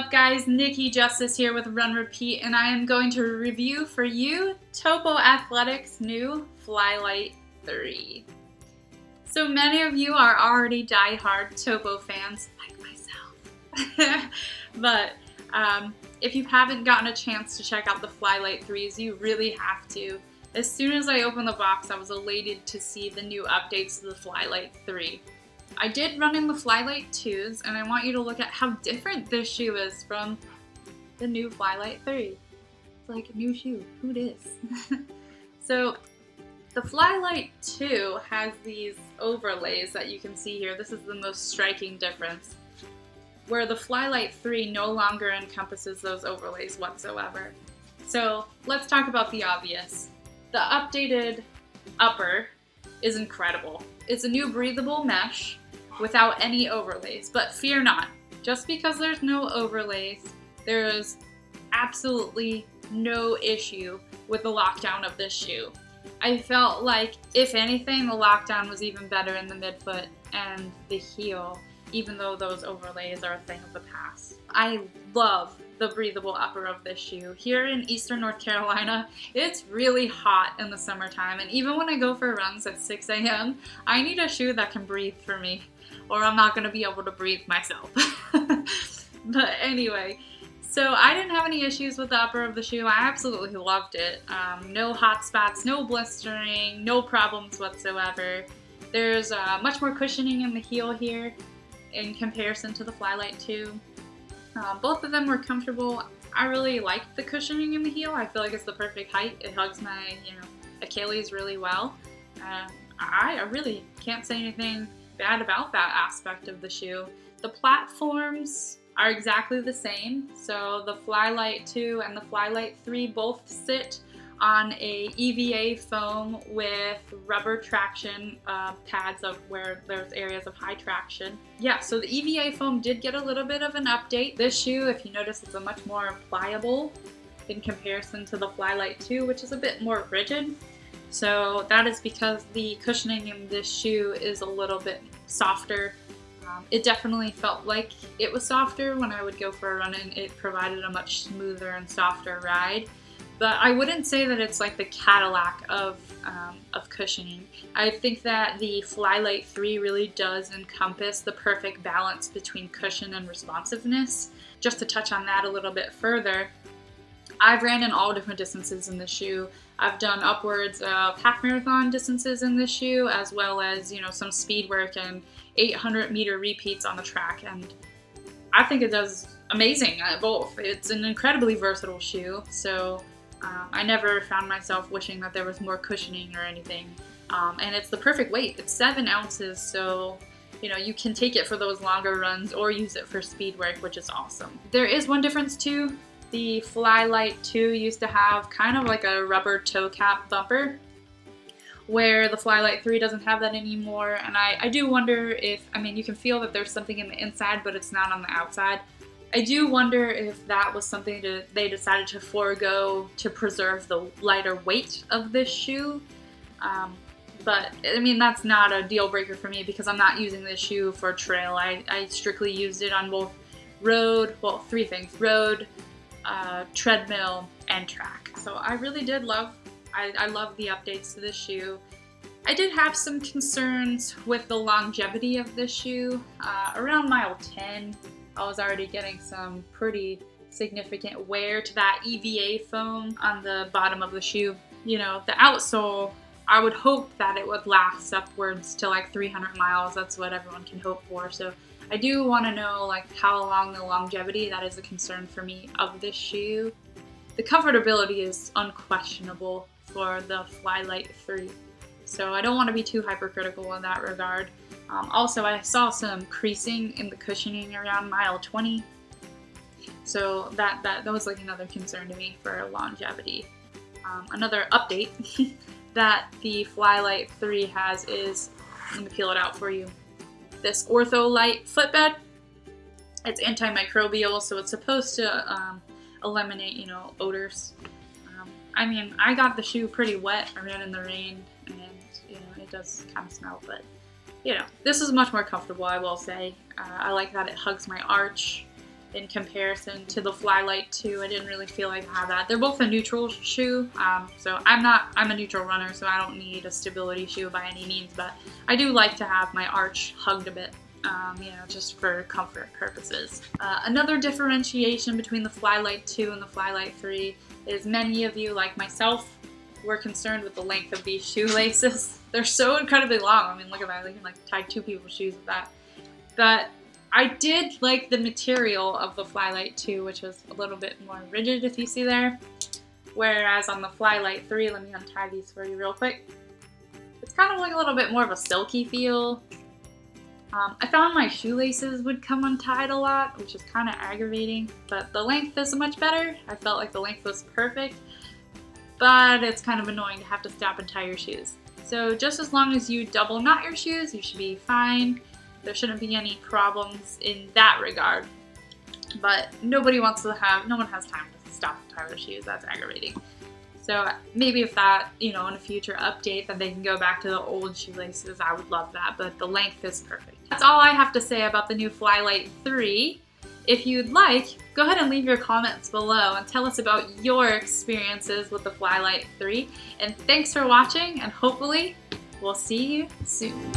up, guys? Nikki Justice here with Run Repeat, and I am going to review for you Topo Athletic's new Fli-Lyte 3. So many of you are already die-hard Topo fans, like myself. But if you haven't gotten a chance to check out the Fli-Lyte 3s, you really have to. As soon as I opened the box, I was elated to see the new updates to the Fli-Lyte 3. I did run in the Fli-Lyte 2s, and I want you to look at how different this shoe is from the new Fli-Lyte 3. It's like a new shoe. Who dis? So the Fli-Lyte 2 has these overlays that you can see here. This is the most striking difference, where the Fli-Lyte 3 no longer encompasses those overlays whatsoever. So let's talk about the obvious. The updated upper is incredible. It's a new breathable mesh without any overlays, but fear not. Just because there's no overlays, there is absolutely no issue with the lockdown of this shoe. I felt like, if anything, the lockdown was even better in the midfoot and the heel, even though those overlays are a thing of the past. I love the breathable upper of this shoe. Here in Eastern North Carolina, it's really hot in the summertime, and even when I go for runs at 6 a.m., I need a shoe that can breathe for me, or I'm not gonna be able to breathe myself. But anyway, so I didn't have any issues with the upper of the shoe. I absolutely loved it. No hot spots, no blistering, no problems whatsoever. There's much more cushioning in the heel here in comparison to the Fli-Lyte 2. Both of them were comfortable. I really liked the cushioning in the heel. I feel like it's the perfect height. It hugs my, Achilles really well. I really can't say anything bad about that aspect of the shoe. The platforms are exactly the same. So the Fli-Lyte 2 and the Fli-Lyte 3 both sit on a EVA foam with rubber traction pads of where there's areas of high traction. Yeah, so the EVA foam did get a little bit of an update. This shoe, if you notice, it's a much more pliable in comparison to the Fli-Lyte 2, which is a bit more rigid. So that is because the cushioning in this shoe is a little bit softer. It definitely felt like it was softer when I would go for a run, and it provided a much smoother and softer ride. But I wouldn't say that it's like the Cadillac of cushioning. I think that the Fli-Lyte 3 really does encompass the perfect balance between cushion and responsiveness. Just to touch on that a little bit further, I've ran in all different distances in this shoe. I've done upwards of half marathon distances in this shoe, as well as, some speed work and 800-meter repeats on the track, and I think it does amazing at both. It's an incredibly versatile shoe, so I never found myself wishing that there was more cushioning or anything. And it's the perfect weight. It's 7 ounces, so you can take it for those longer runs or use it for speed work, which is awesome. There is one difference too. The Fli-Lyte 2 used to have kind of like a rubber toe cap bumper, where the Fli-Lyte 3 doesn't have that anymore. And I do wonder if, you can feel that there's something in the inside, but it's not on the outside. I do wonder if that was something that they decided to forego to preserve the lighter weight of this shoe. But that's not a deal breaker for me, because I'm not using this shoe for trail. I strictly used it on both road, well, 3 things: road, treadmill, and track. So I really did love the updates to this shoe. I did have some concerns with the longevity of this shoe. Around mile 10, I was already getting some pretty significant wear to that EVA foam on the bottom of the shoe. The outsole, I would hope that it would last upwards to like 300 miles. That's what everyone can hope for. So I do want to know how long the longevity, that is a concern for me, of this shoe. The comfortability is unquestionable for the Fli-Lyte 3. So I don't want to be too hypercritical in that regard. Also, I saw some creasing in the cushioning around mile 20. So that was another concern to me for longevity. Another update that the Fli-Lyte 3 has is, let me peel it out for you, this Ortho-Lite footbed. It's antimicrobial, so it's supposed to eliminate, odors. I got the shoe pretty wet. I ran in the rain, and it does kind of smell, but this is much more comfortable, I will say. I like that it hugs my arch. in comparison to the Fly-Lyte 2. I didn't really feel like I had that. They're both a neutral shoe, so I'm a neutral runner, so I don't need a stability shoe by any means, but I do like to have my arch hugged a bit. You know, just for comfort purposes. Another differentiation between the Fly-Lyte 2 and the Fly-Lyte 3 is many of you, like myself, were concerned with the length of these shoelaces. They're so incredibly long. I mean, look at that. You can like tie 2 people's shoes with that. But I did like the material of the Fly-Lyte 2, which was a little bit more rigid, if you see there. Whereas on the Fly-Lyte 3, let me untie these for you real quick. It's kind of like a little bit more of a silky feel. I found my shoelaces would come untied a lot, which is kind of aggravating, but the length is much better. I felt like the length was perfect, but it's kind of annoying to have to stop and tie your shoes. So just as long as you double knot your shoes, you should be fine. There shouldn't be any problems in that regard, but no one has time to stop and tie their shoes. That's aggravating. So maybe if that, you know, in a future update that they can go back to the old shoelaces, I would love that, but the length is perfect. That's all I have to say about the new Fly-Lyte 3. If you'd like, go ahead and leave your comments below and tell us about your experiences with the Fly-Lyte 3. And thanks for watching, and hopefully we'll see you soon.